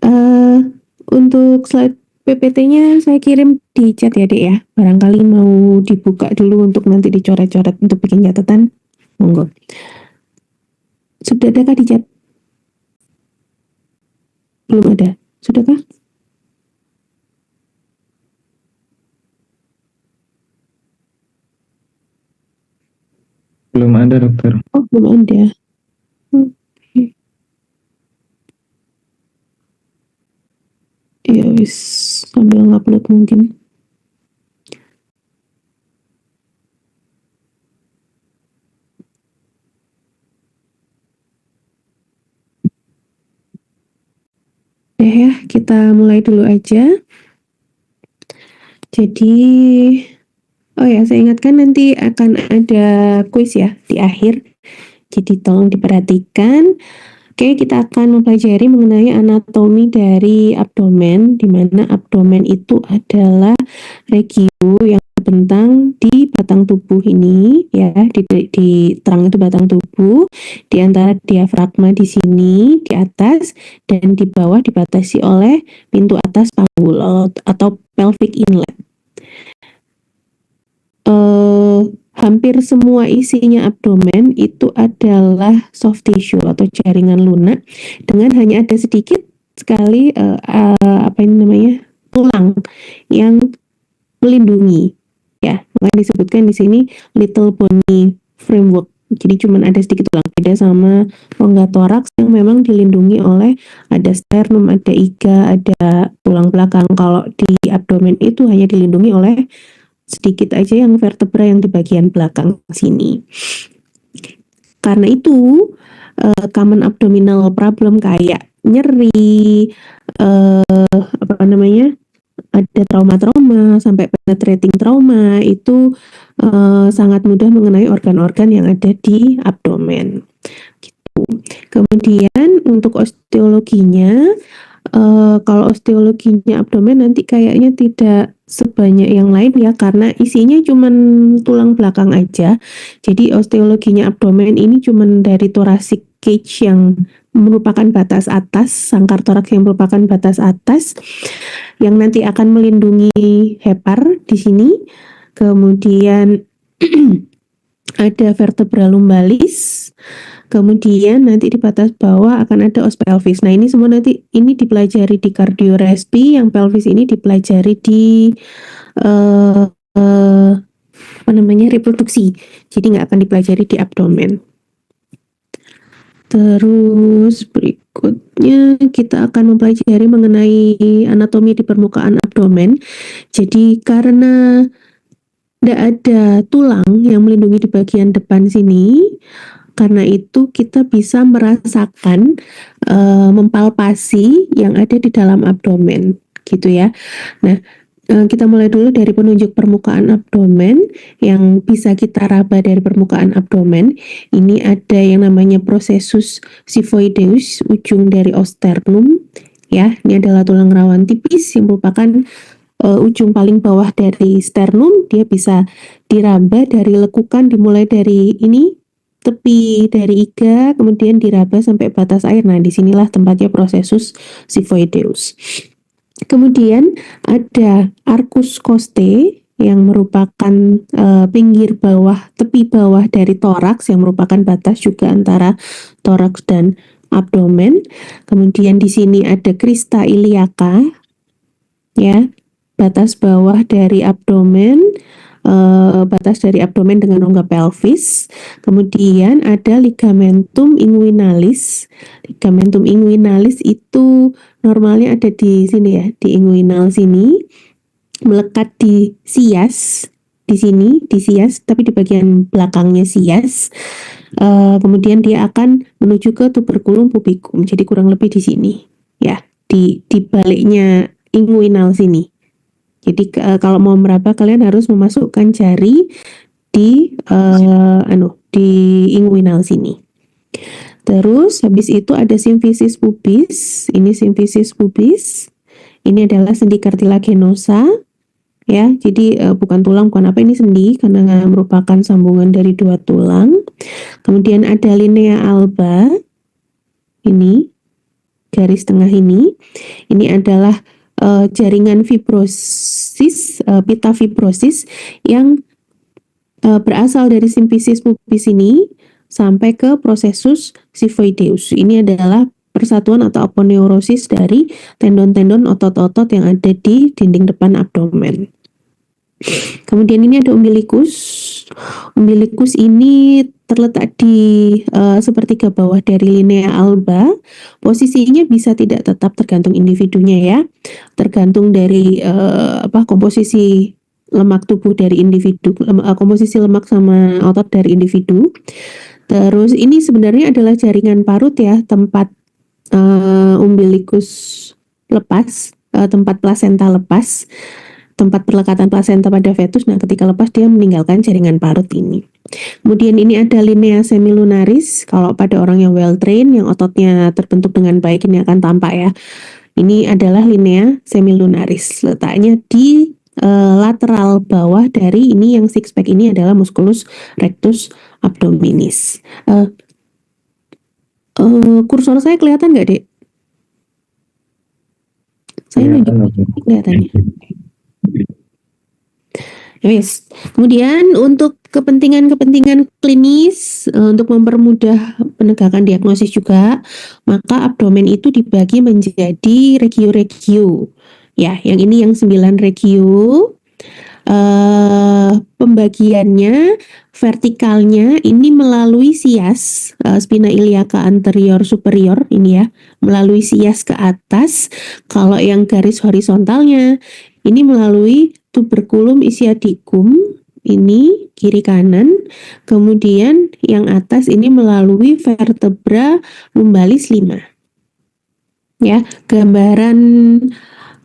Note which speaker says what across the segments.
Speaker 1: Eh, untuk slide PPT-nya saya kirim di chat ya, Dek ya. Barangkali mau dibuka dulu untuk nanti dicoret-coret untuk bikin catatan. Monggo. Sudah adakah di chat? Belum ada. Sudahkah?
Speaker 2: Belum ada, dokter.
Speaker 1: Oh, belum ada. Oke. Ya wis, sambil ngupload mungkin. Ya, kita mulai dulu aja. Jadi, oh ya, saya ingatkan nanti akan ada kuis ya di akhir. Jadi tolong diperhatikan. Oke, kita akan mempelajari mengenai anatomi dari abdomen, di mana abdomen itu adalah regio yang terbentang di batang tubuh ini, ya, di terang itu batang tubuh, di antara diafragma di sini, di atas, dan di bawah dibatasi oleh pintu atas panggul atau pelvic inlet. Hampir semua isinya abdomen itu adalah soft tissue atau jaringan lunak, dengan hanya ada sedikit sekali apa ini namanya, tulang yang melindungi, ya, makanya disebutkan di sini little bony framework. Jadi cuman ada sedikit tulang, beda sama rongga toraks yang memang dilindungi oleh ada sternum, ada iga, ada tulang belakang. Kalau di abdomen itu hanya dilindungi oleh sedikit aja yang vertebra yang di bagian belakang sini. Karena itu common abdominal problem kayak nyeri, apa namanya, ada trauma-trauma sampai penetrating trauma itu sangat mudah mengenai organ-organ yang ada di abdomen. Gitu. Kemudian untuk osteologinya, kalau osteologinya abdomen nanti kayaknya tidak sebanyak yang lain ya, karena isinya cuma tulang belakang aja. Jadi osteologinya abdomen ini cuma dari thoracic cage yang merupakan batas atas, sangkar toraks yang merupakan batas atas, yang nanti akan melindungi hepar di sini. Kemudian ada vertebra lumbalis. Kemudian nanti di batas bawah akan ada os pelvis. Nah, ini semua nanti ini dipelajari di kardiorespi, yang pelvis ini dipelajari di apa namanya, reproduksi. Jadi nggak akan dipelajari di abdomen. Terus berikutnya kita akan mempelajari mengenai anatomi di permukaan abdomen. Jadi karena tidak ada tulang yang melindungi di bagian depan sini, karena itu kita bisa merasakan mempalpasi yang ada di dalam abdomen, gitu ya. Nah, kita mulai dulu dari penunjuk permukaan abdomen yang bisa kita raba dari permukaan abdomen. Ini ada yang namanya processus xiphoideus, ujung dari osternum. Ya, ini adalah tulang rawan tipis yang merupakan ujung paling bawah dari sternum. Dia bisa diraba dari lekukan, dimulai dari ini tepi dari iga, kemudian diraba sampai batas air. Nah, disinilah tempatnya processus xiphoideus. Kemudian ada arcus costae yang merupakan pinggir bawah, tepi bawah dari toraks yang merupakan batas juga antara toraks dan abdomen. Kemudian di sini ada crista iliaca, ya, batas bawah dari abdomen, batas dari abdomen dengan rongga pelvis. Kemudian ada ligamentum inguinalis. Ligamentum inguinalis itu normalnya ada di sini ya, di inguinal sini, melekat di sias, di sini, di sias, tapi di bagian belakangnya sias. Kemudian dia akan menuju ke tuberculum pubicum. Jadi kurang lebih di sini, ya, di baliknya inguinal sini. Jadi kalau mau meraba kalian harus memasukkan jari di di inguinal sini. Terus habis itu ada simfisis pubis. Ini simfisis pubis. Ini adalah sendi cartilaginosa, ya. Jadi bukan tulang, bukan apa, ini sendi karena merupakan sambungan dari dua tulang. Kemudian ada linea alba. Ini garis tengah ini adalah jaringan fibrosis, pita fibrosis yang berasal dari simfisis pubis ini sampai ke processus xiphoideus. Ini adalah persatuan atau aponeurosis dari tendon-tendon otot-otot yang ada di dinding depan abdomen. Kemudian ini ada umbilicus. Umbilicus ini terletak di sepertiga bawah dari linea alba. Posisinya bisa tidak tetap, tergantung individunya ya. Tergantung dari komposisi lemak tubuh dari individu, komposisi lemak sama otot dari individu. Terus ini sebenarnya adalah jaringan parut ya, tempat umbilicus lepas, tempat plasenta lepas, tempat perlekatan plasenta pada fetus. Nah, ketika lepas dia meninggalkan jaringan parut ini. Kemudian ini ada linea semilunaris. Kalau pada orang yang well trained, yang ototnya terbentuk dengan baik, ini akan tampak ya. Ini adalah linea semilunaris. Letaknya di lateral bawah dari ini, yang six pack ini adalah musculus rectus abdominis. Kursor saya kelihatan nggak, Dek? Saya kelihatannya. Yes. Kemudian untuk kepentingan klinis, untuk mempermudah penegakan diagnosis juga, maka abdomen itu dibagi menjadi regio-regio. Ya, yang ini yang 9 regio. Pembagiannya vertikalnya ini melalui sias, spina iliaca anterior superior ini ya, melalui sias ke atas. Kalau yang garis horizontalnya ini melalui tuberculum ischiadicum, ini kiri kanan. Kemudian yang atas ini melalui vertebra lumbalis 5. Ya, gambaran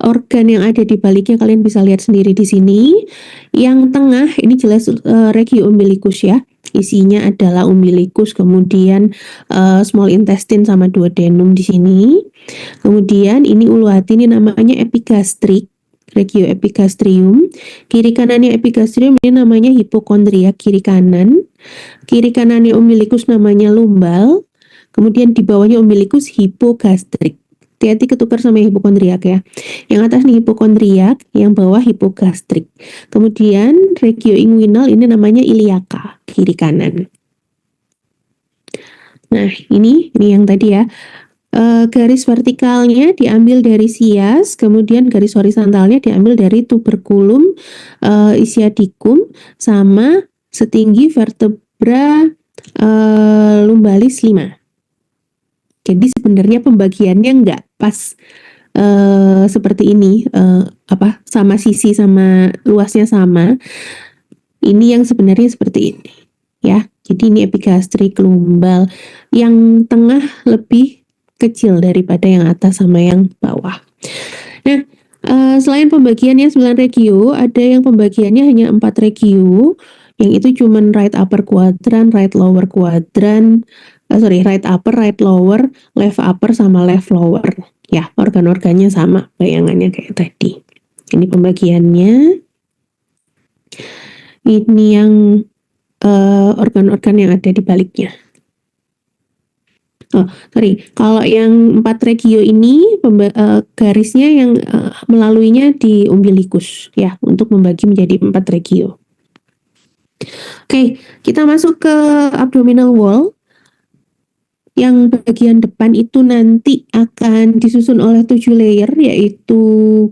Speaker 1: organ yang ada di baliknya kalian bisa lihat sendiri di sini. Yang tengah ini jelas regio umbilicus ya. Isinya adalah umbilicus, kemudian small intestine sama duodenum di sini. Kemudian ini ulu hati, ini namanya epigastrik, regio epigastrium. Kiri kanannya epigastrium ini namanya hipokondria kiri kanan. Kiri kanannya umbilicus namanya lumbal. Kemudian di bawahnya umbilicus hipogastrik. Hati-hati ketukar sama hipokondriak ya. Yang atas nih hipokondriak, yang bawah hipogastrik. Kemudian regio inguinal ini namanya iliaka, kiri kanan. Nah, ini yang tadi ya. Garis vertikalnya diambil dari sias, kemudian garis horizontalnya diambil dari tuberculum ischiadicum sama setinggi vertebra lumbalis 5. Jadi sebenarnya pembagiannya enggak pas seperti ini, sama sisi sama luasnya sama. Ini yang sebenarnya seperti ini ya. Jadi ini epigastrik, lumbal, yang tengah lebih kecil daripada yang atas sama yang bawah. Nah, selain pembagiannya 9 regio, ada yang pembagiannya hanya 4 regio, yang itu cuman right upper quadrant, right lower quadrant, right upper, right lower, left upper sama left lower. Ya, organ-organnya sama, bayangannya kayak tadi. Ini pembagiannya. Ini yang organ-organ yang ada di baliknya. Kalau yang 4 regio ini garisnya yang melaluinya di umbilicus ya, untuk membagi menjadi 4 regio. Oke, kita masuk ke abdominal wall. Yang bagian depan itu nanti akan disusun oleh 7 layer, yaitu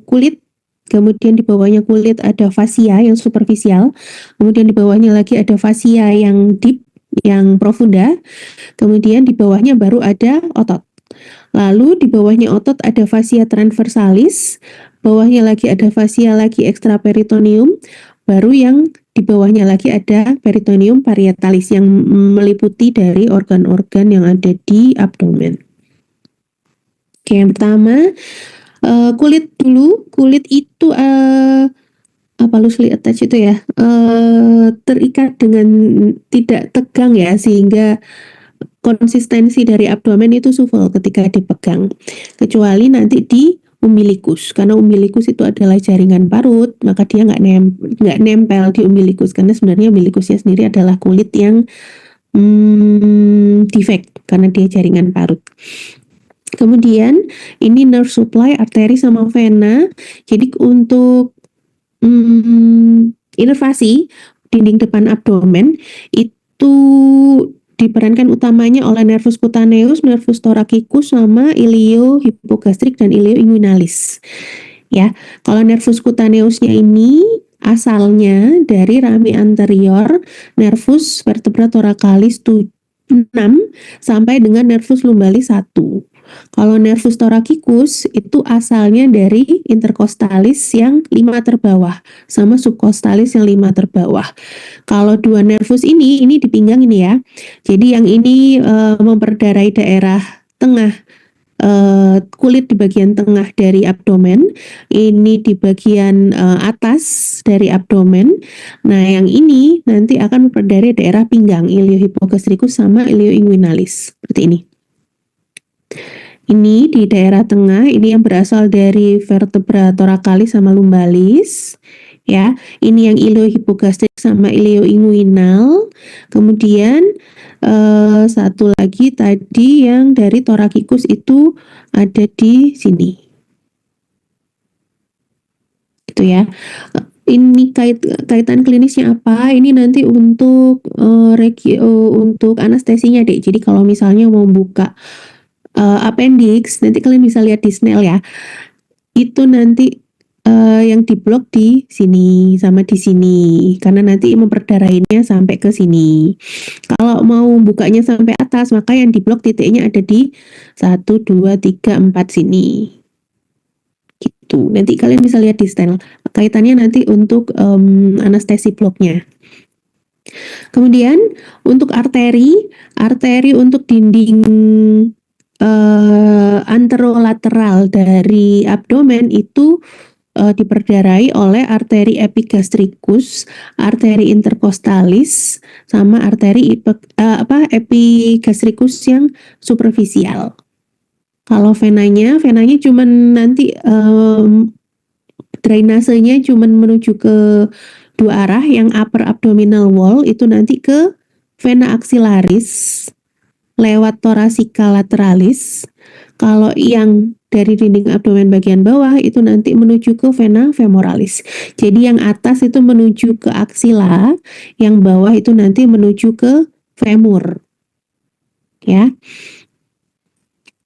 Speaker 1: kulit. Kemudian di bawahnya kulit ada fascia yang superficial. Kemudian di bawahnya lagi ada fascia yang deep, yang profunda. Kemudian di bawahnya baru ada otot. Lalu di bawahnya otot ada fascia transversalis. Bawahnya lagi ada fascia lagi extraperitoneum. Baru yang di bawahnya lagi ada peritoneum parietalis yang meliputi dari organ-organ yang ada di abdomen. Oke, yang pertama kulit dulu. Kulit itu loosely attached itu ya, terikat dengan tidak tegang ya, sehingga konsistensi dari abdomen itu supel ketika dipegang, kecuali nanti di umbilicus, karena umbilicus itu adalah jaringan parut, maka dia nggak nempel di umbilicus, karena sebenarnya umbilicusnya sendiri adalah kulit yang defect karena dia jaringan parut. Kemudian ini nerve supply, arteri sama vena. Jadi untuk inervasi dinding depan abdomen itu diperankan utamanya oleh nervus cutaneus, nervus thoracius sama iliohypogastrik dan ilioinguinalis. Ya, kalau nervus cutaneusnya ini asalnya dari rami anterior nervus vertebra thoracalis 6 sampai dengan nervus lumbalis 1. Kalau nervus thoracius itu asalnya dari intercostalis yang 5 terbawah sama subcostalis yang 5 terbawah. Kalau dua nervus ini di pinggang ini ya. Jadi yang ini memperdarai daerah tengah kulit di bagian tengah dari abdomen, ini di bagian atas dari abdomen. Nah, yang ini nanti akan memperdarai daerah pinggang, iliohypogastricus sama ilioinguinalis. Seperti ini. Ini di daerah tengah, ini yang berasal dari vertebra thoracalis sama lumbalis. Ya, ini yang iliohypogastrik sama ilioinguinal. Kemudian satu lagi tadi yang dari thoracius itu ada di sini. Gitu ya. Ini kaitan klinisnya apa? Ini nanti untuk untuk anestesinya, Dek. Jadi kalau misalnya mau buka appendix, nanti kalian bisa lihat di Snell ya. Itu nanti yang diblok di sini sama di sini karena nanti memperdarahinnya sampai ke sini. Kalau mau bukanya sampai atas, maka yang diblok titiknya ada di 1, 2, 3, 4 sini. Gitu. Nanti kalian bisa lihat di Snell. Kaitannya nanti untuk anestesi bloknya. Kemudian untuk arteri untuk dinding anterolateral dari abdomen itu diperdarai oleh arteri epigastricus, arteri intercostalis, sama arteri epigastricus yang superficial. Kalau venanya cuman nanti drainasenya cuman menuju ke dua arah, yang upper abdominal wall itu nanti ke vena axillaris lewat thoracica lateralis. Kalau yang dari dinding abdomen bagian bawah itu nanti menuju ke vena femoralis. Jadi yang atas itu menuju ke aksila, yang bawah itu nanti menuju ke femur. Ya.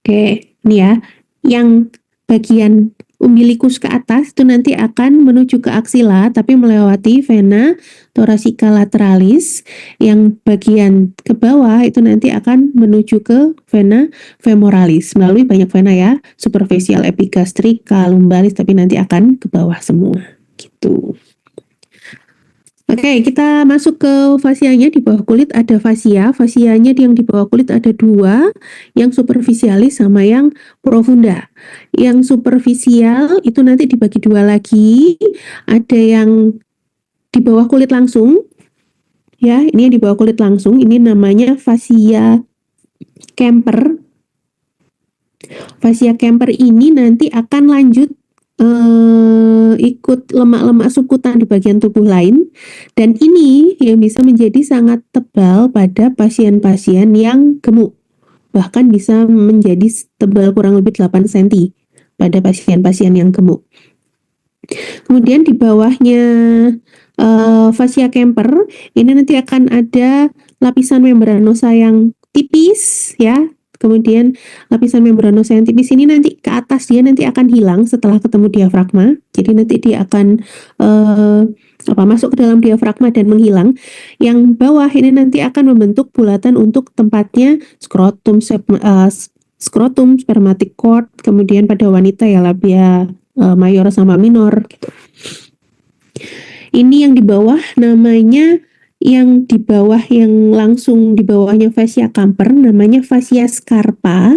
Speaker 1: Oke, ini ya. Yang bagian umbilikus ke atas itu nanti akan menuju ke aksila tapi melewati vena thoracica lateralis. Yang bagian ke bawah itu nanti akan menuju ke vena femoralis melalui banyak vena ya, superficial, epigastrika, lumbalis, tapi nanti akan ke bawah semua gitu. Oke, kita masuk ke fasianya. Di bawah kulit ada fasia. Fasianya yang di bawah kulit ada dua, yang superficialis sama yang profunda. Yang superficial itu nanti dibagi dua lagi. Ada yang di bawah kulit langsung. Ya, ini yang di bawah kulit langsung. Ini namanya fasia Kemper. Fasia Kemper ini nanti akan lanjut ikut lemak-lemak subkutan di bagian tubuh lain, dan ini yang bisa menjadi sangat tebal pada pasien-pasien yang gemuk, bahkan bisa menjadi tebal kurang lebih 8 cm pada pasien-pasien yang gemuk. Kemudian di bawahnya fasia Kemper ini nanti akan ada lapisan membranosa yang tipis ya. Kemudian lapisan membranosa yang tipis ini nanti ke atas dia nanti akan hilang setelah ketemu diafragma. Jadi nanti dia akan masuk ke dalam diafragma dan menghilang. Yang bawah ini nanti akan membentuk bulatan untuk tempatnya skrotum, spermatic cord, kemudian pada wanita ya labia mayor sama minor gitu. Ini yang di bawah namanya, yang di bawah yang langsung di bawahnya fasia Kemper namanya fasia scarpa.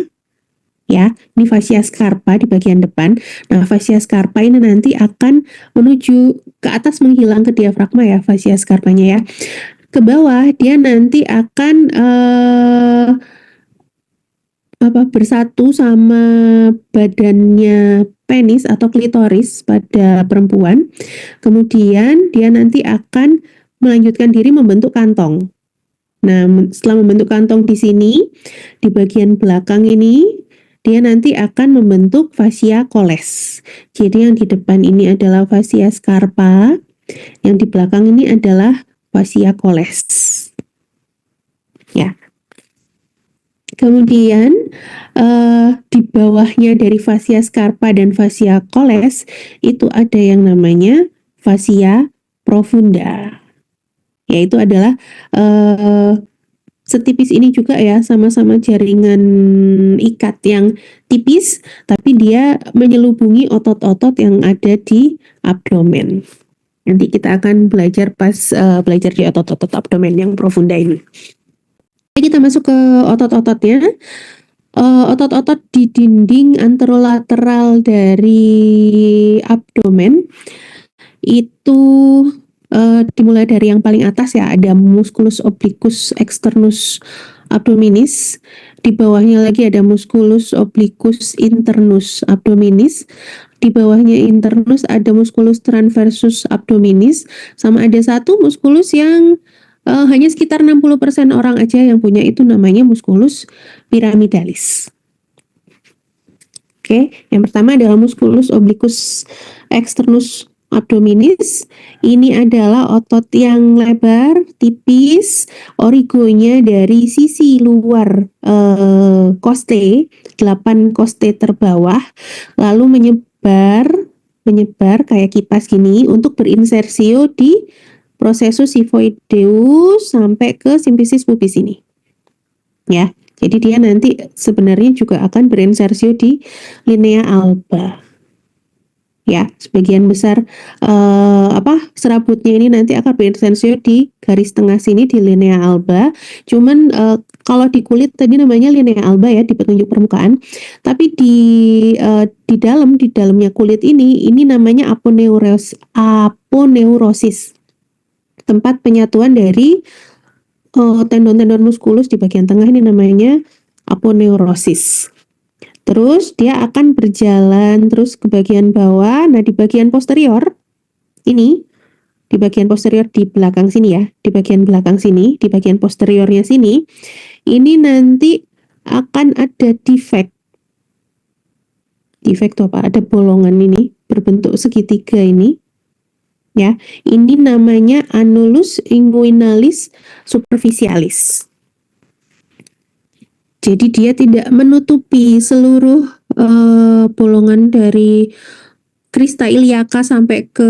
Speaker 1: Ya, ini fasia scarpa di bagian depan. Nah, fasia scarpa ini nanti akan menuju ke atas menghilang ke diafragma ya, fasia scarpanya ya. Ke bawah dia nanti akan bersatu sama badannya penis atau klitoris pada perempuan. Kemudian dia nanti akan melanjutkan diri membentuk kantong. Nah, setelah membentuk kantong di sini, di bagian belakang ini, dia nanti akan membentuk fascia coles. Jadi yang di depan ini adalah fascia scarpa, yang di belakang ini adalah fascia coles. Ya. Kemudian di bawahnya dari fascia scarpa dan fascia coles itu ada yang namanya fascia profunda. Yaitu adalah setipis ini juga ya, sama-sama jaringan ikat yang tipis, tapi dia menyelubungi otot-otot yang ada di abdomen. Nanti kita akan belajar pas belajar di otot-otot abdomen yang profunda ini. Jadi kita masuk ke otot-ototnya. Otot-otot di dinding anterolateral dari abdomen itu dimulai dari yang paling atas ya, ada musculus obliquus externus abdominis. Di bawahnya lagi ada musculus obliquus internus abdominis. Di bawahnya internus ada musculus transversus abdominis, sama ada satu musculus yang hanya sekitar 60% orang aja yang punya, itu namanya musculus pyramidalis. Oke, yang pertama adalah musculus obliquus externus abdominis. Ini adalah otot yang lebar, tipis, origonya dari sisi luar koste, 8 koste terbawah, lalu menyebar kayak kipas gini untuk berinsersio di processus xiphoideus sampai ke simfisis pubis ini. Ya, jadi dia nanti sebenarnya juga akan berinsersio di linea alba. Ya, sebagian besar serabutnya ini nanti akan berinsersio di garis tengah sini di linea alba. Cuman kalau di kulit tadi namanya linea alba ya, di petunjuk permukaan. Tapi di dalamnya kulit ini namanya aponeurosis. Tempat penyatuan dari tendon-tendon muskulus di bagian tengah ini namanya aponeurosis. Terus dia akan berjalan terus ke bagian bawah. Nah, di bagian posterior ini, di bagian posterior di belakang sini ya, di bagian belakang sini, di bagian posteriornya sini, ini nanti akan ada defect. Defect itu apa? Ada bolongan ini berbentuk segitiga ini. Ya, ini namanya annulus inguinalis superficialis. Jadi dia tidak menutupi seluruh bolongan dari crista iliaca sampai ke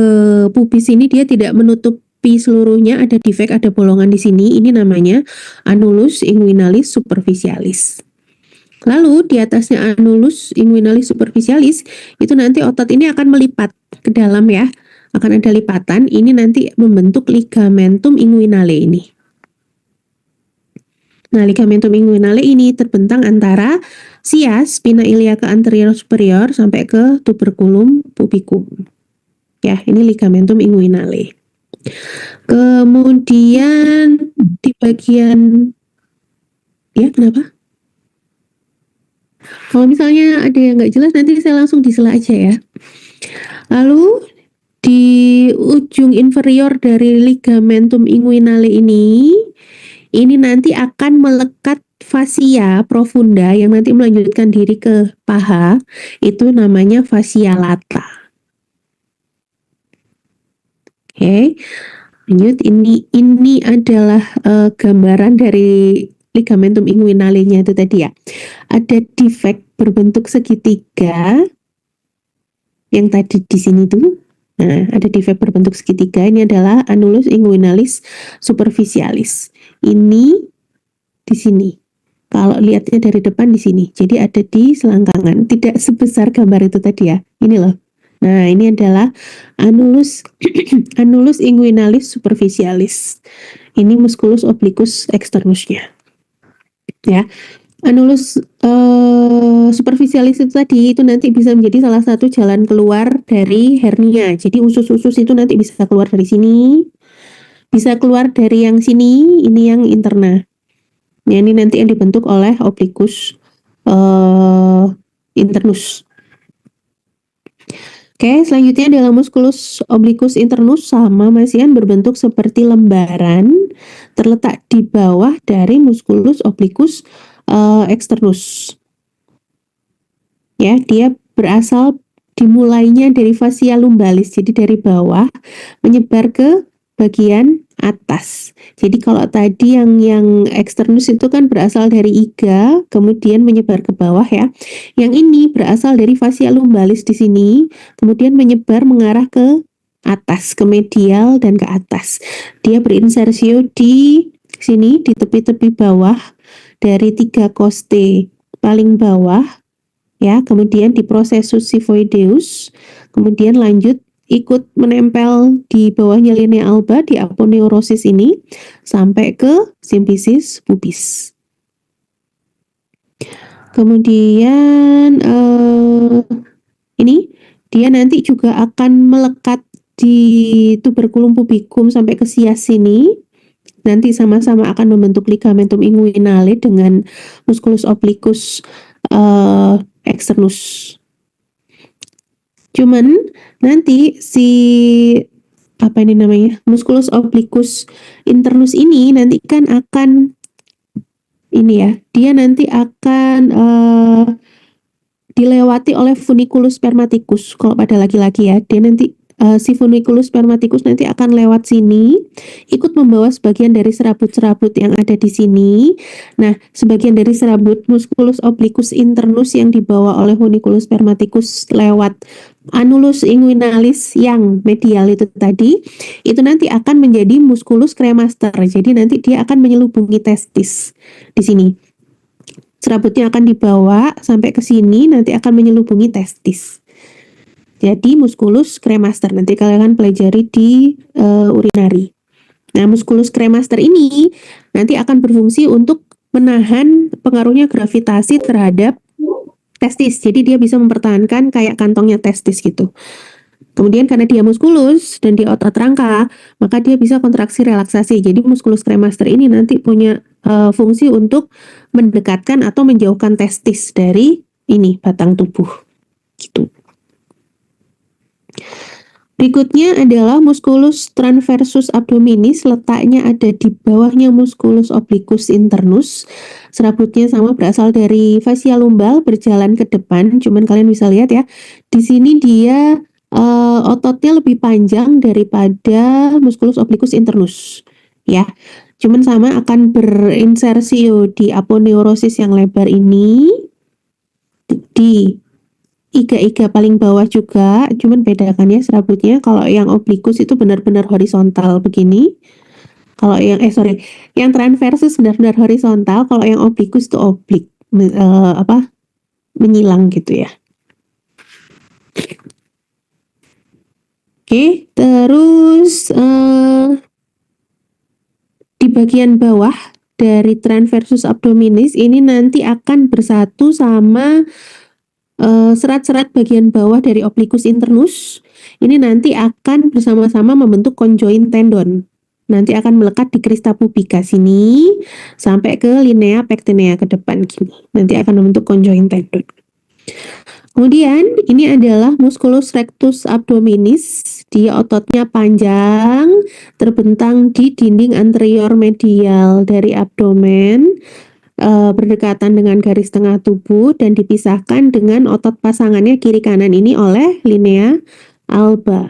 Speaker 1: pubis ini, dia tidak menutupi seluruhnya, ada defect, ada bolongan di sini. Ini namanya annulus inguinalis superficialis. Lalu di atasnya annulus inguinalis superficialis itu nanti otot ini akan melipat ke dalam ya. Akan ada lipatan, ini nanti membentuk ligamentum inguinale ini. Nah, ligamentum inguinale ini terbentang antara sias spina iliaca anterior superior sampai ke tuberculum pubicum. Ya, ini ligamentum inguinale. Kemudian di bagian, ya kenapa? Kalau misalnya ada yang nggak jelas nanti saya langsung disela aja ya. Lalu di ujung inferior dari ligamentum inguinale ini nanti akan melekat fascia profunda yang nanti melanjutkan diri ke paha, itu namanya fascia lata. Oke, lanjut, ini adalah gambaran dari ligamentum inguinale-nya itu tadi ya. Ada defect berbentuk segitiga yang tadi di sini tuh. Nah, ada defect berbentuk segitiga, ini adalah annulus inguinalis superficialis. Ini di sini. Kalau lihatnya dari depan di sini. Jadi ada di selangkangan, tidak sebesar gambar itu tadi ya. Ini loh. Nah, ini adalah annulus annulus inguinalis superficialis. Ini musculus obliquus externusnya. Ya. Annulus superficialis itu tadi, itu nanti bisa menjadi salah satu jalan keluar dari hernia. Jadi usus-usus itu nanti bisa keluar dari sini, bisa keluar dari yang sini, ini yang interna. Nah, ini nanti yang dibentuk oleh obliquus internus. Oke, selanjutnya adalah musculus obliquus internus, sama masian berbentuk seperti lembaran, terletak di bawah dari musculus obliquus externus. Ya, dia berasal dimulainya dari fascia lumbalis, jadi dari bawah menyebar ke bagian atas. Jadi kalau tadi yang eksternus itu kan berasal dari iga, kemudian menyebar ke bawah ya. Yang ini berasal dari fascia lumbalis di sini, kemudian menyebar mengarah ke atas, ke medial dan ke atas. Dia berinsersio di sini di tepi-tepi bawah dari 3 koste paling bawah ya, kemudian di processus xiphoideus, kemudian lanjut ikut menempel di bawahnya linea alba di aponeurosis ini sampai ke simfisis pubis. Kemudian ini dia nanti juga akan melekat di tuberculum pubicum sampai ke sias sini. Nanti sama-sama akan membentuk ligamentum inguinale dengan musculus obliquus externus. Cuman nanti si apa ini namanya musculus obliquus internus ini nanti kan akan ini ya, dia nanti akan dilewati oleh funiculus spermaticus kalau pada laki-laki ya. Dia nanti si funiculus spermaticus nanti akan lewat sini, ikut membawa sebagian dari serabut-serabut yang ada di sini. Nah, sebagian dari serabut musculus obliquus internus yang dibawa oleh funiculus spermaticus lewat anulus inguinalis yang medial itu tadi, itu nanti akan menjadi musculus cremaster. Jadi nanti dia akan menyelubungi testis di sini. Serabutnya akan dibawa sampai ke sini, nanti akan menyelubungi testis. Jadi musculus cremaster nanti kalian akan pelajari di urinari. Nah, musculus cremaster ini nanti akan berfungsi untuk menahan pengaruhnya gravitasi terhadap testis. Jadi dia bisa mempertahankan kayak kantongnya testis gitu. Kemudian karena dia muskulus dan dia otot rangka, maka dia bisa kontraksi relaksasi. Jadi musculus cremaster ini nanti punya fungsi untuk mendekatkan atau menjauhkan testis dari ini batang tubuh. Gitu. Berikutnya adalah musculus transversus abdominis, letaknya ada di bawahnya musculus obliquus internus. Serabutnya sama berasal dari fascia lumbal berjalan ke depan, cuman kalian bisa lihat ya. Di sini dia ototnya lebih panjang daripada musculus obliquus internus. Ya. Cuman sama akan berinsersio di aponeurosis yang lebar ini di iga-iga paling bawah juga, cuman bedakan ya serabutnya. Kalau yang oblikus itu benar-benar horizontal begini. Kalau yang transversus benar-benar horizontal. Kalau yang oblikus itu oblik, menyilang gitu ya. Oke, terus di bagian bawah dari transversus abdominis ini nanti akan bersatu sama serat-serat bagian bawah dari obliquus internus. Ini nanti akan bersama-sama membentuk conjoint tendon. Nanti akan melekat di crista pubica sini sampai ke linea pectinea ke depan gini. Nanti akan membentuk conjoint tendon. Kemudian ini adalah musculus rectus abdominis. Dia ototnya panjang, terbentang di dinding anterior medial dari abdomen, berdekatan dengan garis tengah tubuh dan dipisahkan dengan otot pasangannya kiri kanan ini oleh linea alba.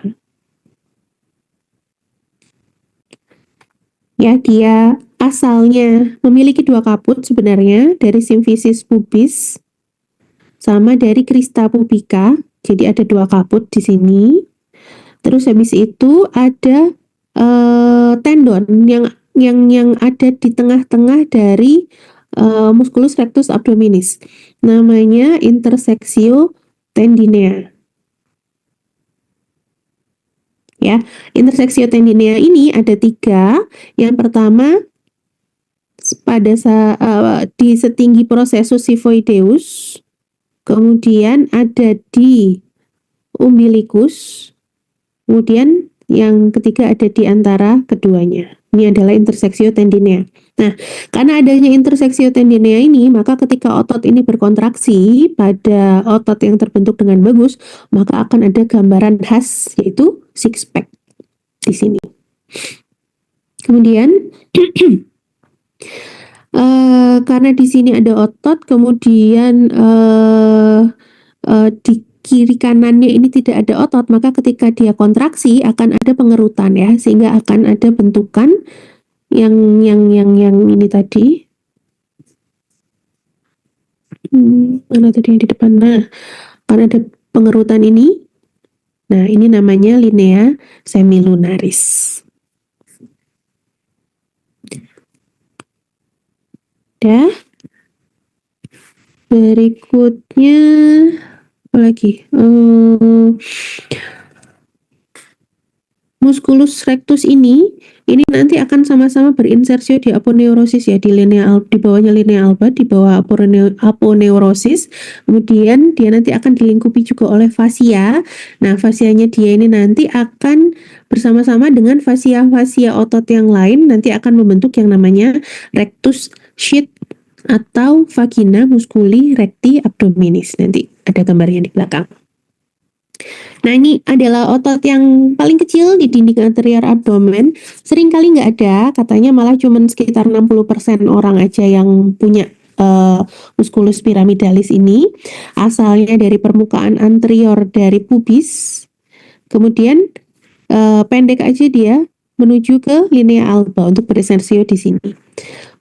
Speaker 1: Ya, dia asalnya memiliki 2 kaput sebenarnya, dari simfisis pubis sama dari crista pubica. Jadi ada 2 kaput di sini. Terus habis itu ada tendon yang ada di tengah-tengah dari musculus rectus abdominis. Namanya interseksio tendinea. Ya, interseksio tendinea ini ada 3. Yang pertama pada di setinggi processus xiphoideus, kemudian ada di umbilicus, kemudian yang ketiga ada di antara keduanya. Ini adalah interseksio tendinea. Nah, karena adanya interseksio tendinea ini, maka ketika otot ini berkontraksi pada otot yang terbentuk dengan bagus, maka akan ada gambaran khas yaitu six pack di sini. Kemudian karena di sini ada otot, kemudian di kiri kanannya ini tidak ada otot, maka ketika dia kontraksi akan ada pengerutan ya, sehingga akan ada bentukan yang ini tadi. Mana tadi yang di depan? Nah, akan ada pengerutan ini. Nah, ini namanya linea semilunaris. Dah. Berikutnya apa lagi? Musculus rectus ini nanti akan sama-sama berinsersio di aponeurosis ya, di bawahnya linea alba, di bawah aponeurosis. Kemudian dia nanti akan dilingkupi juga oleh fascia. Nah, fascianya dia ini nanti akan bersama-sama dengan fascia otot yang lain nanti akan membentuk yang namanya rectus sheath atau vagina musculi recti abdominis. Nanti ada gambarnya di belakang. Nah, ini adalah otot yang paling kecil di dinding anterior abdomen. Seringkali nggak ada, katanya malah cuma sekitar 60% orang aja yang punya musculus pyramidalis ini. Asalnya dari permukaan anterior dari pubis. Kemudian pendek aja dia menuju ke linea alba untuk berinsersio di sini.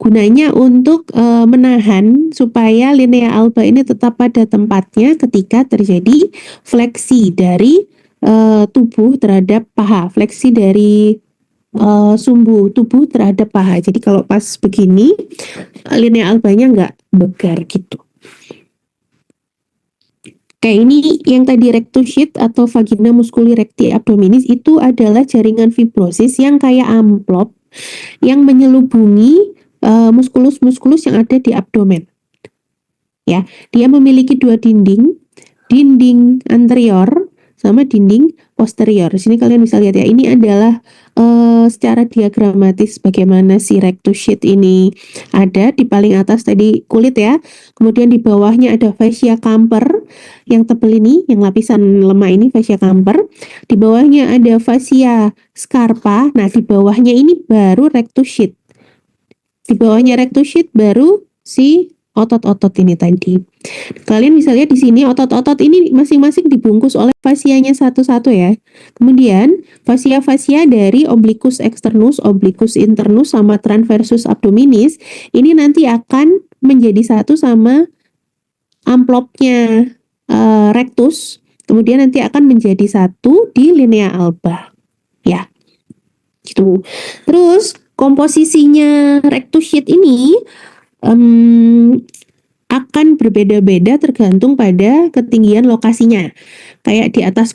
Speaker 1: Gunanya untuk menahan supaya linea alba ini tetap pada tempatnya ketika terjadi fleksi dari tubuh terhadap paha, fleksi dari sumbu tubuh terhadap paha. Jadi kalau pas begini linea albanya nggak begar gitu. Kayak ini yang tadi rectus sheath atau vagina musculi recti abdominis itu adalah jaringan fibrosis yang kayak amplop yang menyelubungi muskulus-muskulus yang ada di abdomen. Ya, dia memiliki dua dinding anterior sama dinding posterior. Di sini kalian bisa lihat ya, ini adalah secara diagramatis bagaimana si rectus sheath ini ada di paling atas tadi kulit ya. Kemudian di bawahnya ada fascia Camper yang tebal ini, yang lapisan lemah ini fascia Camper. Di bawahnya ada fascia Scarpa. Nah, di bawahnya ini baru rectus sheath. Di bawahnya rectus sheath baru si otot-otot ini tadi. Kalian bisa lihat di sini otot-otot ini masing-masing dibungkus oleh fascianya satu-satu ya. Kemudian fascia-fascia dari obliquus externus, obliquus internus sama transversus abdominis ini nanti akan menjadi satu sama amplopnya rectus. Kemudian nanti akan menjadi satu di linea alba. Ya. Gitu. Terus komposisinya rectus sheath ini akan berbeda-beda tergantung pada ketinggian lokasinya. Kayak di atas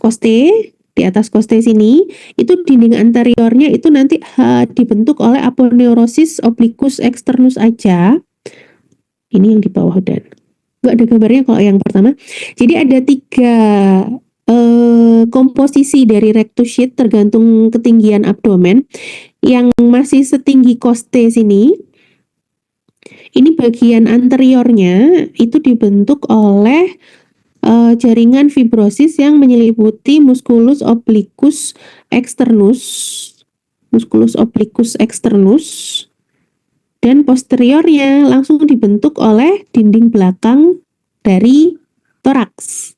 Speaker 1: koste sini, itu dinding anteriornya itu nanti dibentuk oleh aponeurosis obliquus externus aja. Ini yang di bawah dan nggak ada gambarnya kalau yang pertama. Jadi ada 3 komposisi dari rectus sheath tergantung ketinggian abdomen. Yang masih setinggi koste sini, ini bagian anteriornya itu dibentuk oleh jaringan fibrosis yang menyelimuti musculus obliquus externus, dan posteriornya langsung dibentuk oleh dinding belakang dari toraks.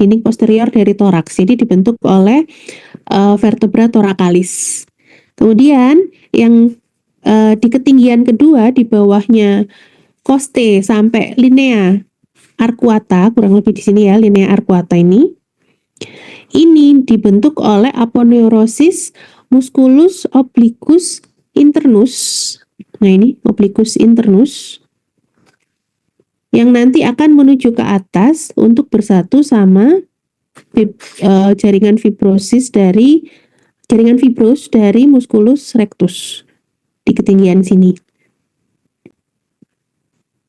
Speaker 1: Dinding posterior dari toraks, jadi dibentuk oleh vertebra thoracalis. Kemudian yang di ketinggian kedua di bawahnya koste sampai linea arcuata, kurang lebih di sini ya, linea arcuata ini dibentuk oleh aponeurosis musculus obliquus internus. Nah, ini obliquus internus yang nanti akan menuju ke atas untuk bersatu sama jaringan fibros dari musculus rectus di ketinggian sini.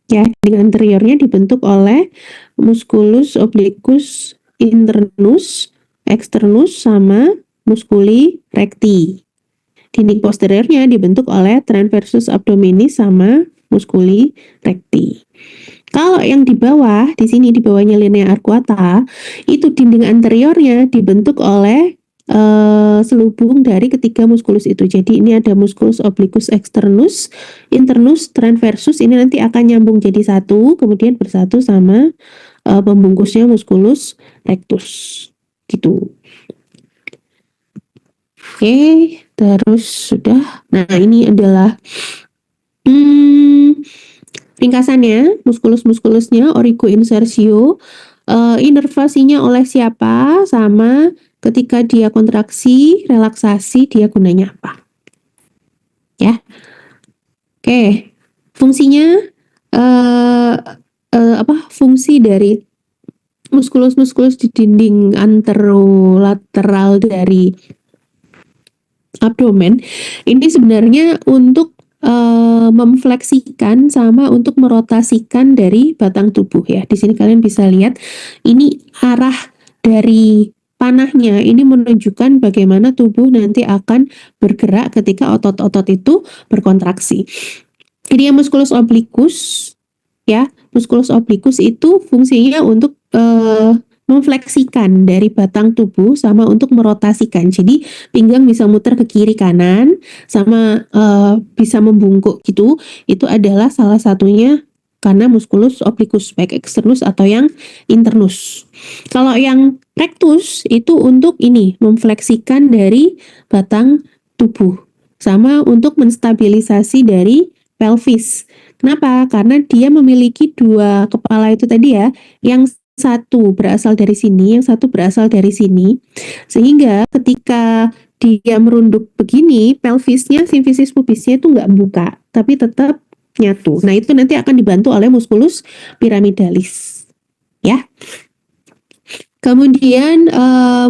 Speaker 1: Ya, dinding anteriornya dibentuk oleh musculus obliquus internus, externus sama musculi recti. Dinding posteriornya dibentuk oleh transversus abdominis sama musculi recti. Kalau yang di bawah, di sini di bawahnya linea arcuata, itu dinding anteriornya dibentuk oleh selubung dari ketiga muskulus itu. Jadi ini ada musculus obliquus externus, internus, transversus, ini nanti akan nyambung jadi satu, kemudian bersatu sama pembungkusnya musculus rectus gitu. Oke, terus sudah. Nah, ini adalah ringkasannya, muskulus-muskulusnya, origo insertio, inervasinya oleh siapa, sama ketika dia kontraksi, relaksasi, dia gunanya apa. Ya, oke. Fungsinya, fungsi dari muskulus-muskulus di dinding anterolateral dari abdomen, ini sebenarnya untuk memfleksikan sama untuk merotasikan dari batang tubuh ya. Di sini kalian bisa lihat ini arah dari panahnya ini menunjukkan bagaimana tubuh nanti akan bergerak ketika otot-otot itu berkontraksi. Jadi yang musculus obliquus ya, musculus obliquus itu fungsinya untuk memfleksikan dari batang tubuh sama untuk merotasikan. Jadi pinggang bisa muter ke kiri kanan sama bisa membungkuk gitu. Itu adalah salah satunya karena musculus obliquus baik externus atau yang internus. Kalau yang rectus itu untuk ini memfleksikan dari batang tubuh sama untuk menstabilisasi dari pelvis. Kenapa? Karena dia memiliki dua kepala itu tadi ya, yang satu berasal dari sini, yang satu berasal dari sini. Sehingga ketika dia merunduk begini, pelvisnya, simfisis pubisnya itu nggak buka, tapi tetap nyatu. Nah, itu nanti akan dibantu oleh musculus pyramidalis. Ya. Kemudian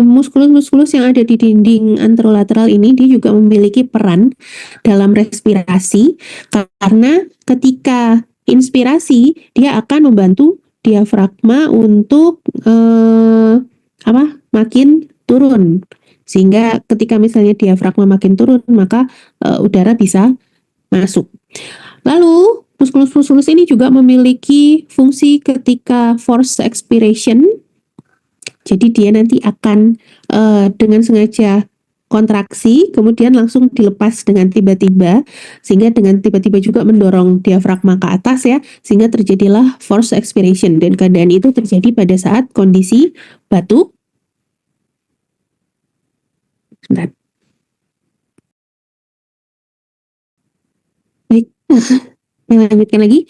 Speaker 1: muskulus-muskulus yang ada di dinding anterolateral ini dia juga memiliki peran dalam respirasi karena ketika inspirasi dia akan membantu diafragma untuk makin turun, sehingga ketika misalnya diafragma makin turun maka udara bisa masuk. Lalu muskulus-muskulus ini juga memiliki fungsi ketika force expiration. Jadi dia nanti akan dengan sengaja kontraksi, kemudian langsung dilepas dengan tiba-tiba, sehingga dengan tiba-tiba juga mendorong diafragma ke atas ya, sehingga terjadilah force expiration, dan keadaan itu terjadi pada saat kondisi batuk. Sebentar. Baik, saya lanjutkan lagi.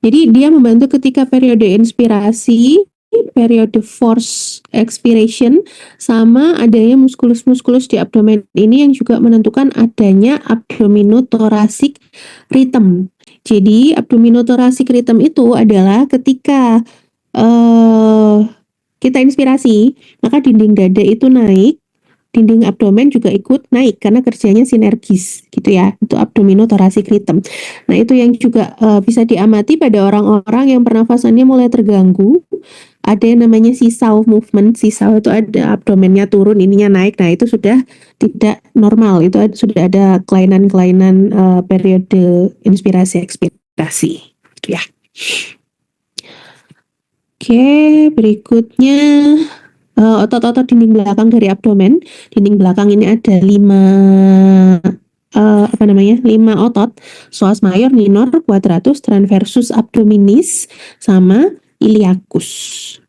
Speaker 1: Jadi dia membantu ketika periode inspirasi, periode force expiration, sama adanya muskulus-muskulus di abdomen ini yang juga menentukan adanya abdominothoracic rhythm. Jadi abdominothoracic rhythm itu adalah ketika kita inspirasi, maka dinding dada itu naik, dinding abdomen juga ikut naik karena kerjanya sinergis gitu ya, itu abdominothoracic rhythm. Nah, itu yang juga bisa diamati pada orang-orang yang pernafasannya mulai terganggu. Ada yang namanya seesaw movement. Seesaw itu ada abdomennya turun, ininya naik. Nah, itu sudah tidak normal. Itu sudah ada kelainan-kelainan periode inspirasi ekspirasi gitu ya. Oke, berikutnya otot-otot dinding belakang dari abdomen. Dinding belakang ini ada 5 otot: psoas major, minor, quadratus, transversus abdominis, sama iliacus.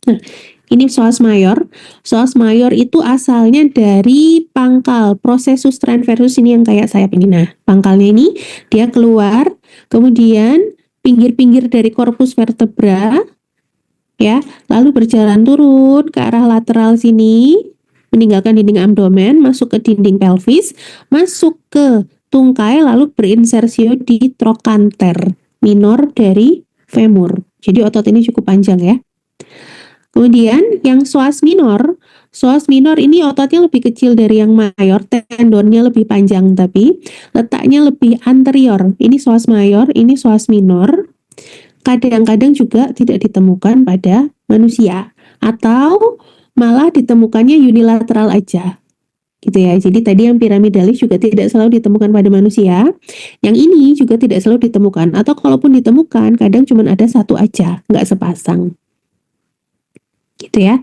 Speaker 1: Nah, ini psoas major. Psoas major itu asalnya dari pangkal processus transversus ini yang kayak sayap ini. Nah, pangkalnya ini dia keluar, kemudian pinggir-pinggir dari korpus vertebra ya, lalu berjalan turun ke arah lateral sini, meninggalkan dinding abdomen, masuk ke dinding pelvis, masuk ke tungkai, lalu berinsersio di trochanter minor dari femur. Jadi otot ini cukup panjang ya. Kemudian yang psoas minor ini ototnya lebih kecil dari yang mayor, tendonnya lebih panjang tapi letaknya lebih anterior. Ini psoas mayor, ini psoas minor. Kadang-kadang juga tidak ditemukan pada manusia atau malah ditemukannya unilateral aja gitu ya. Jadi tadi yang piramidalis juga tidak selalu ditemukan pada manusia, yang ini juga tidak selalu ditemukan, atau kalaupun ditemukan kadang cuma ada satu aja, nggak sepasang gitu ya.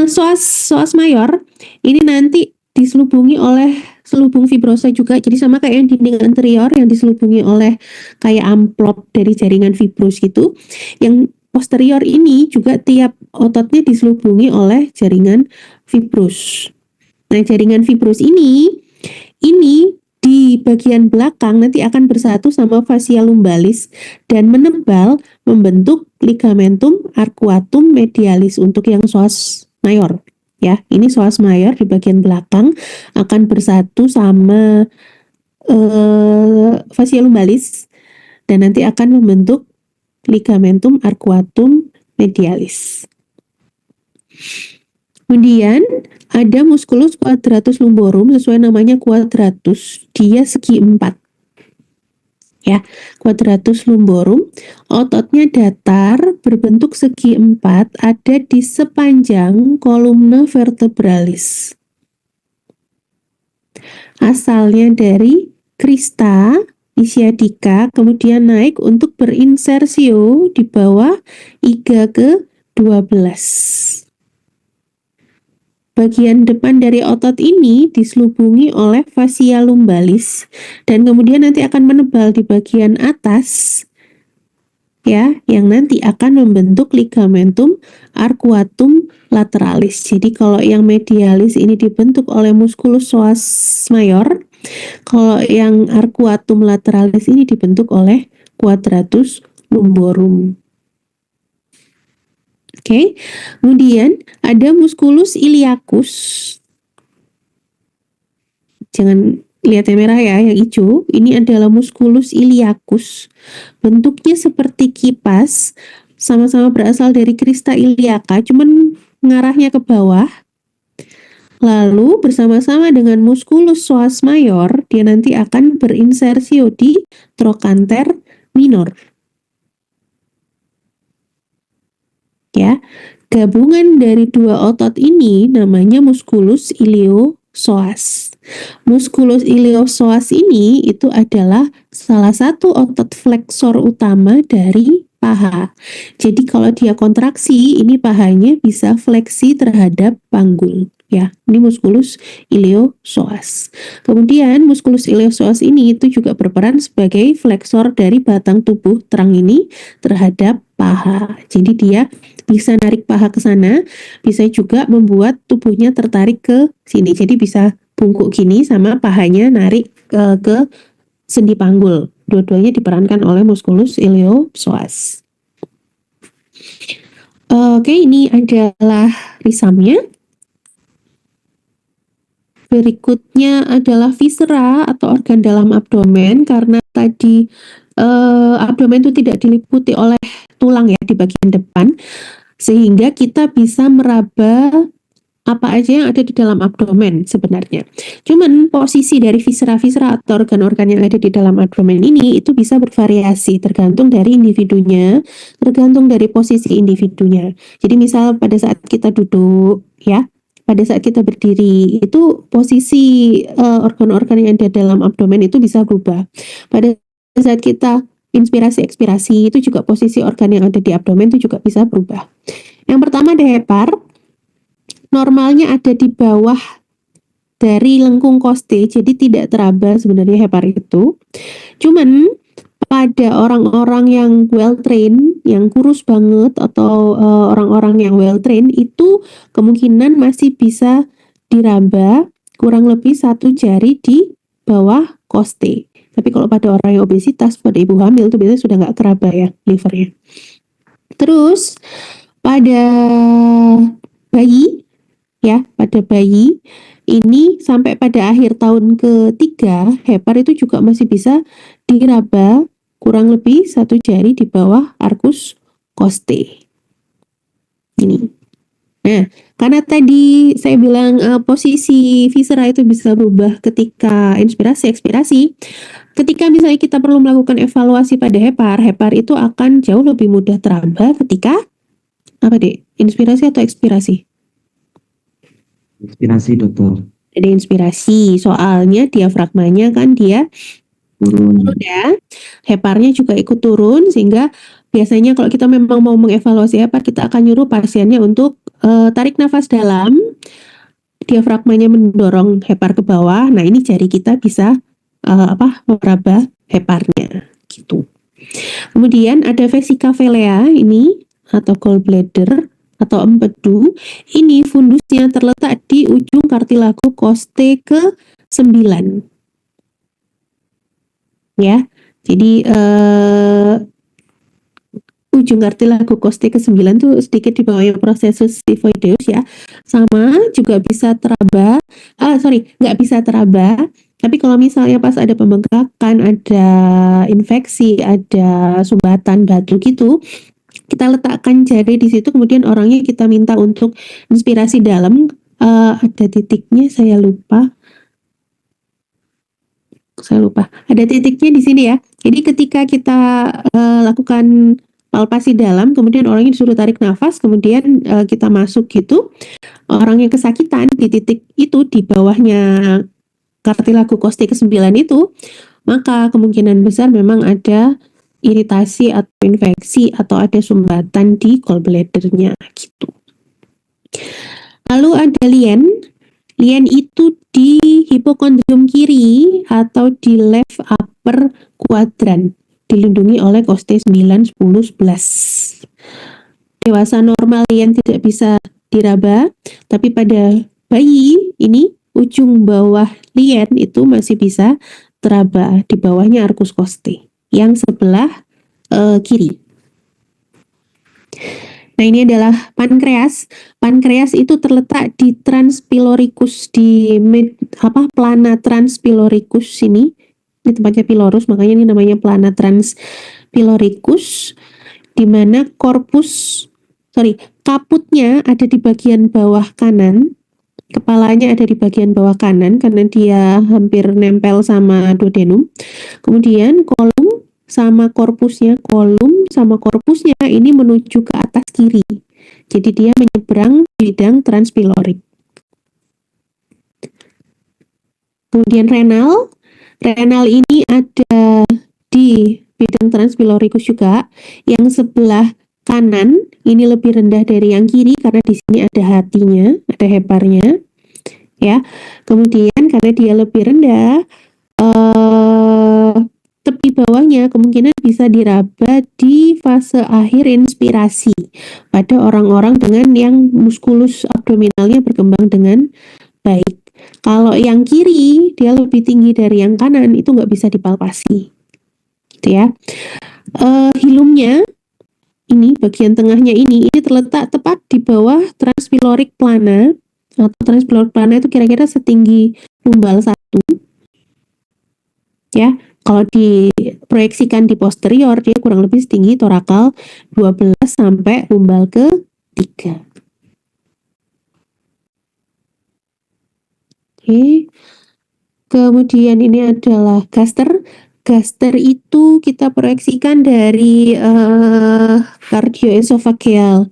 Speaker 1: Psoas mayor ini nanti diselubungi oleh selubung fibrosa juga. Jadi sama kayak yang dinding anterior yang diselubungi oleh kayak amplop dari jaringan fibrus gitu. Yang posterior ini juga tiap ototnya diselubungi oleh jaringan fibrus. Nah, jaringan fibrus ini di bagian belakang nanti akan bersatu sama fascia lumbalis dan menebal membentuk ligamentum arcuatum medialis untuk yang psoas mayor. Ya, ini psoas mayor di bagian belakang akan bersatu sama fascia lumbalis dan nanti akan membentuk ligamentum arcuatum medialis. Kemudian ada musculus quadratus lumborum, sesuai namanya quadratus, dia segi 4. Ya, quadratus lumborum, ototnya datar, berbentuk segi 4, ada di sepanjang kolumna vertebralis. Asalnya dari crista ischiadica, kemudian naik untuk berinsersio di bawah iga ke-12. Bagian depan dari otot ini diselubungi oleh fascia lumbalis dan kemudian nanti akan menebal di bagian atas, ya, yang nanti akan membentuk ligamentum arcuatum lateralis. Jadi kalau yang medialis ini dibentuk oleh musculus psoas mayor, kalau yang arcuatum lateralis ini dibentuk oleh quadratus lumborum. Oke, kemudian ada musculus iliacus. Jangan lihat yang merah ya, yang hijau. Ini adalah musculus iliacus. Bentuknya seperti kipas, sama-sama berasal dari crista iliaca, cuman mengarahnya ke bawah. Lalu bersama-sama dengan musculus psoas mayor, dia nanti akan berinsersio di trochanter minor. Ya, gabungan dari dua otot ini namanya musculus iliopsoas. Musculus iliopsoas ini itu adalah salah satu otot fleksor utama dari paha. Jadi kalau dia kontraksi, ini pahanya bisa fleksi terhadap panggul. Ya, ini musculus iliopsoas. Kemudian musculus iliopsoas ini itu juga berperan sebagai fleksor dari batang tubuh terang ini terhadap paha. Jadi dia bisa narik paha ke sana, bisa juga membuat tubuhnya tertarik ke sini. Jadi bisa bungkuk gini sama pahanya narik ke sendi panggul. Dua-duanya diperankan oleh musculus iliopsoas. Oke, ini adalah risamnya. Berikutnya adalah viscera atau organ dalam abdomen, karena tadi abdomen itu tidak diliputi oleh tulang ya di bagian depan, sehingga kita bisa meraba apa aja yang ada di dalam abdomen sebenarnya. Cuman posisi dari viscera-viscera atau organ-organ yang ada di dalam abdomen ini itu bisa bervariasi tergantung dari individunya, tergantung dari posisi individunya. Jadi misal pada saat kita duduk ya, pada saat kita berdiri itu posisi organ-organ yang ada dalam abdomen itu bisa berubah. Pada saat kita inspirasi ekspirasi itu juga posisi organ yang ada di abdomen itu juga bisa berubah. Yang pertama ada hepar. Normalnya ada di bawah dari lengkung koste, jadi tidak teraba sebenarnya hepar itu. Cuman pada orang-orang yang well trained, yang kurus banget atau orang-orang yang well trained itu kemungkinan masih bisa diraba kurang lebih 1 jari di bawah koste. Tapi kalau pada orang yang obesitas, pada ibu hamil itu biasanya sudah nggak keraba ya livernya. Terus pada bayi ya, pada bayi ini sampai pada akhir tahun ketiga, hepar itu juga masih bisa diraba kurang lebih 1 jari di bawah arcus costae. Ini. Nah, karena tadi saya bilang posisi viscera itu bisa berubah ketika inspirasi, ekspirasi. Ketika misalnya kita perlu melakukan evaluasi pada hepar, hepar itu akan jauh lebih mudah teraba ketika apa deh? Inspirasi atau ekspirasi?
Speaker 2: Inspirasi, dokter.
Speaker 1: Jadi inspirasi, soalnya diafragmanya kan dia turun ya, heparnya juga ikut turun, sehingga biasanya kalau kita memang mau mengevaluasi hepar, kita akan nyuruh pasiennya untuk tarik nafas dalam, diafragmanya mendorong hepar ke bawah. Nah, ini jari kita bisa meraba heparnya gitu. Kemudian ada vesica velea ini atau gallbladder atau empedu. Ini fundusnya terletak di ujung kartilago costae ke-9. Ya. Jadi ujung kartilago costae ke-9 tuh sedikit di bawahnya processus xiphoideus ya. Sama juga bisa teraba, nggak bisa teraba, tapi kalau misalnya pas ada pembengkakan, ada infeksi, ada sumbatan batu gitu, kita letakkan jari di situ, kemudian orangnya kita minta untuk inspirasi dalam, ada titiknya, saya lupa. Ada titiknya di sini ya. Jadi ketika kita lakukan palpasi dalam, kemudian orangnya disuruh tarik nafas, kemudian kita masuk gitu, orang yang kesakitan di titik itu di bawahnya kartilago costae ke-9 itu, maka kemungkinan besar memang ada iritasi atau infeksi atau ada sumbatan di gallbladdernya gitu. Lalu ada lien. Lien itu di hipokondrium kiri atau di left upper quadrant, dilindungi oleh costae 9, 10, 11. Dewasa normal lien tidak bisa diraba, tapi pada bayi ini ujung bawah lien itu masih bisa teraba di bawahnya arcus costae yang sebelah kiri. Nah, ini adalah pankreas. Pankreas itu terletak di transpyloricus, di plana transpyloricus ini. Ini tempatnya pylorus, makanya ini namanya plana transpyloricus, di mana kaputnya ada di bagian bawah kanan, kepalanya ada di bagian bawah kanan karena dia hampir nempel sama duodenum. Kemudian kolum sama korpusnya ini menuju ke atas kiri. Jadi dia menyeberang bidang transpylorik. Kemudian renal ini ada di bidang transpyloricus juga, yang sebelah kanan ini lebih rendah dari yang kiri karena di sini ada hatinya, ada heparnya, ya. Kemudian karena dia lebih rendah, tepi bawahnya kemungkinan bisa diraba di fase akhir inspirasi pada orang-orang dengan yang muskulus abdominalnya berkembang dengan baik. Kalau yang kiri dia lebih tinggi dari yang kanan, itu nggak bisa dipalpasi, gitu ya. Hilumnya ini, bagian tengahnya ini terletak tepat di bawah transpyloric plana, atau transpyloric plana itu kira-kira setinggi lumbal 1, ya. Kalau diproyeksikan di posterior, dia kurang lebih setinggi torakal 12 sampai lumbal ke-3. Oke. Kemudian ini adalah gaster. Gaster itu kita proyeksikan dari cardioesophageal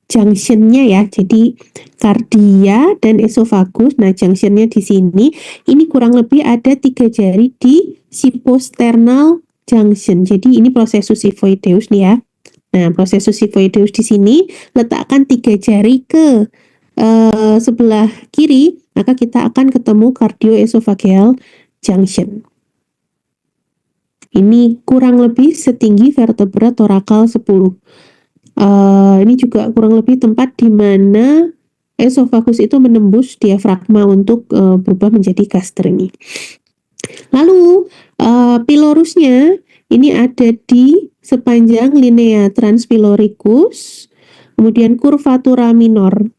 Speaker 1: junctionnya ya. Jadi kardia dan esofagus. Nah, junctionnya di sini. Ini kurang lebih ada 3 jari di siposternal junction. Jadi ini processus xiphoideus nih ya. Nah, processus xiphoideus di sini letakkan 3 jari ke sebelah kiri, maka kita akan ketemu cardioesophageal junction. Ini kurang lebih setinggi vertebra torakal 10. Ini juga kurang lebih tempat di mana esofagus itu menembus diafragma untuk berubah menjadi gaster ini. Lalu pylorusnya ini ada di sepanjang linea transpyloricus, kemudian curvatura minor.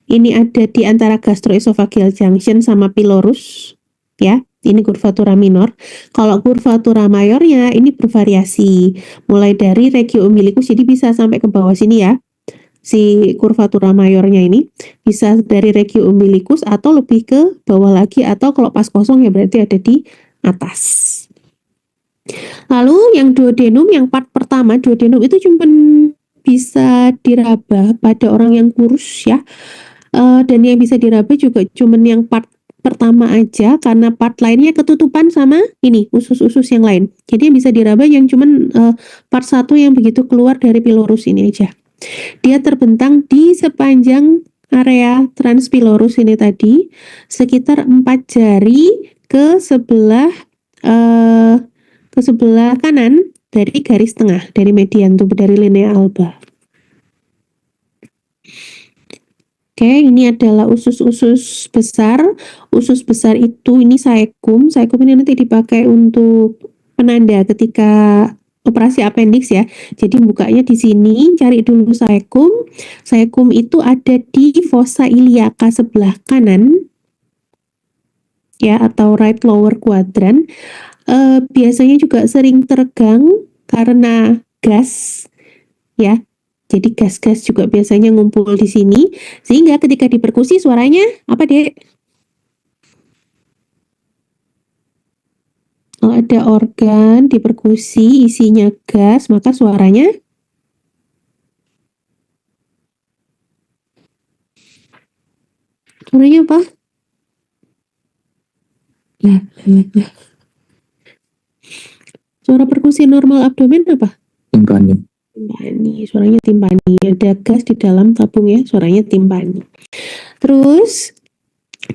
Speaker 1: Ini ada di antara gastroesophageal junction sama pylorus, ya. Ini curvatura minor. Kalau curvatura mayornya ini bervariasi, mulai dari regio umbilicus, jadi bisa sampai ke bawah sini ya. Si curvatura mayornya ini bisa dari regio umbilicus atau lebih ke bawah lagi, atau kalau pas kosong ya berarti ada di atas. Lalu yang duodenum, yang part pertama, duodenum itu cuma bisa diraba pada orang yang kurus ya. Dan yang bisa diraba juga cuman yang part pertama aja, karena part lainnya ketutupan sama ini usus-usus yang lain. Jadi yang bisa diraba yang cuman part 1 yang begitu keluar dari pylorus ini aja. Dia terbentang di sepanjang area transpylorus ini tadi sekitar 4 jari ke sebelah kanan dari garis tengah, dari median tubuh, dari linea alba. Oke, ini adalah usus-usus besar. Usus besar itu ini saekum. Saekum ini nanti dipakai untuk penanda ketika operasi appendix ya. Jadi bukanya di sini, cari dulu saekum. Saekum itu ada di fossa iliaca sebelah kanan ya, atau right lower quadrant. Biasanya juga sering teregang karena gas ya. Jadi gas-gas juga biasanya ngumpul di sini, sehingga ketika diperkusi suaranya apa, Dek? Kalau ada organ diperkusi isinya gas, maka suaranya apa? Lah, suara perkusi normal abdomen apa?
Speaker 2: Timpani.
Speaker 1: Timpani, suaranya timpani. Ada gas di dalam tabung ya, suaranya timpani. Terus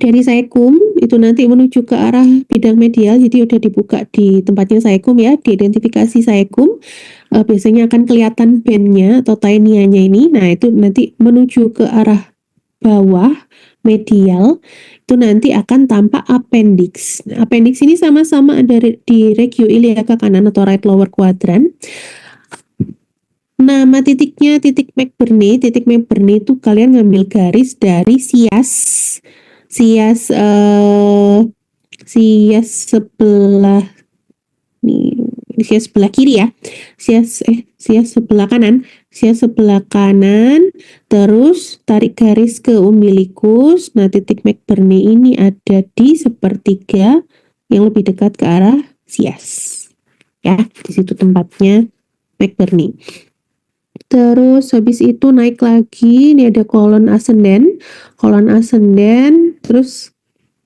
Speaker 1: dari saekum itu nanti menuju ke arah bidang medial, jadi udah dibuka di tempatnya saekum ya, diidentifikasi saekum. Biasanya akan kelihatan bandnya atau taenianya ini. Nah itu nanti menuju ke arah bawah medial, itu nanti akan tampak appendix. Nah, appendix ini sama-sama ada di regio iliaca kanan atau right lower quadrant. Nama titiknya titik McBurney. Titik McBurney itu kalian ngambil garis dari sias sebelah nih, sias sebelah kiri ya, sias sebelah kanan, terus tarik garis ke umbilikus. Nah titik McBurney ini ada di sepertiga yang lebih dekat ke arah sias ya, di situ tempatnya McBurney. Terus habis itu naik lagi, ini ada kolon ascendent, terus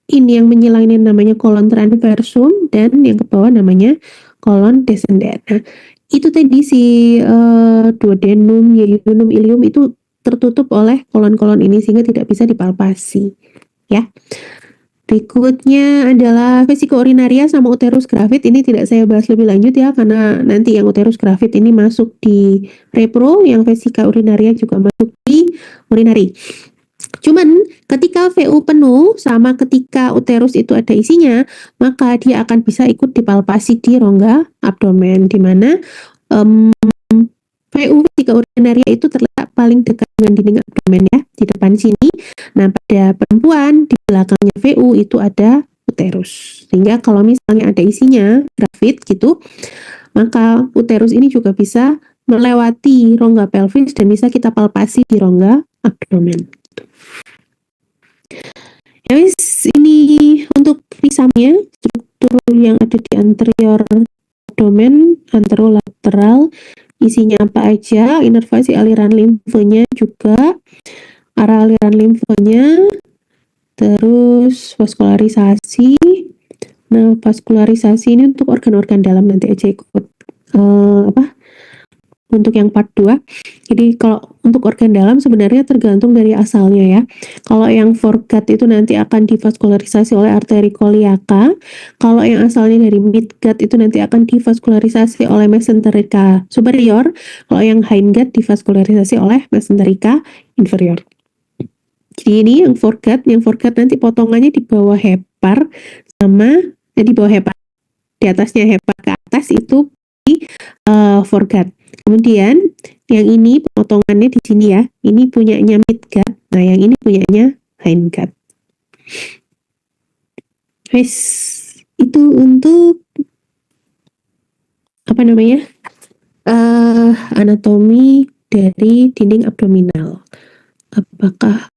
Speaker 1: ini yang menyilang ini namanya kolon transversum, dan yang ke bawah namanya kolon descendent. Nah, itu tadi si duodenum, yeyunum, ileum itu tertutup oleh kolon-kolon ini sehingga tidak bisa dipalpasi. Ya. Berikutnya adalah vesika urinaria sama uterus gravid. Ini tidak saya bahas lebih lanjut ya, karena nanti yang uterus gravid ini masuk di repro, yang vesika urinaria juga masuk di urinari. Cuman ketika VU penuh sama ketika uterus itu ada isinya, maka dia akan bisa ikut dipalpasi di rongga abdomen, di mana VU vesika urinaria itu terletak paling dekat dengan dinding abdomen ya, di depan sini. Nah pada perempuan di belakangnya VU itu ada uterus, sehingga kalau misalnya ada isinya gravid gitu, maka uterus ini juga bisa melewati rongga pelvis dan bisa kita palpasi di rongga abdomen. Ya wis, ini untuk visamnya, struktur yang ada di anterior abdomen, anterolateral, isinya apa aja, inervasi aliran limfenya juga, arah aliran limfenya, terus vaskularisasi. Nah, vaskularisasi ini untuk organ-organ dalam, nanti aja ikut untuk yang part 2. Jadi kalau untuk organ dalam sebenarnya tergantung dari asalnya ya. Kalau yang foregut itu nanti akan divaskularisasi oleh arteri coliaca. Kalau yang asalnya dari midgut itu nanti akan divaskularisasi oleh mesenterica superior. Kalau yang hindgut divaskularisasi oleh mesenterica inferior. Jadi ini yang foregut nanti potongannya di bawah hepar sama di bawah hepar, di atasnya hepar ke atas itu di foregut. Kemudian yang ini potongannya di sini ya, ini punyanya midgut, nah yang ini punyanya hindgut. Wes, itu untuk apa namanya, anatomi dari dinding abdominal. Apakah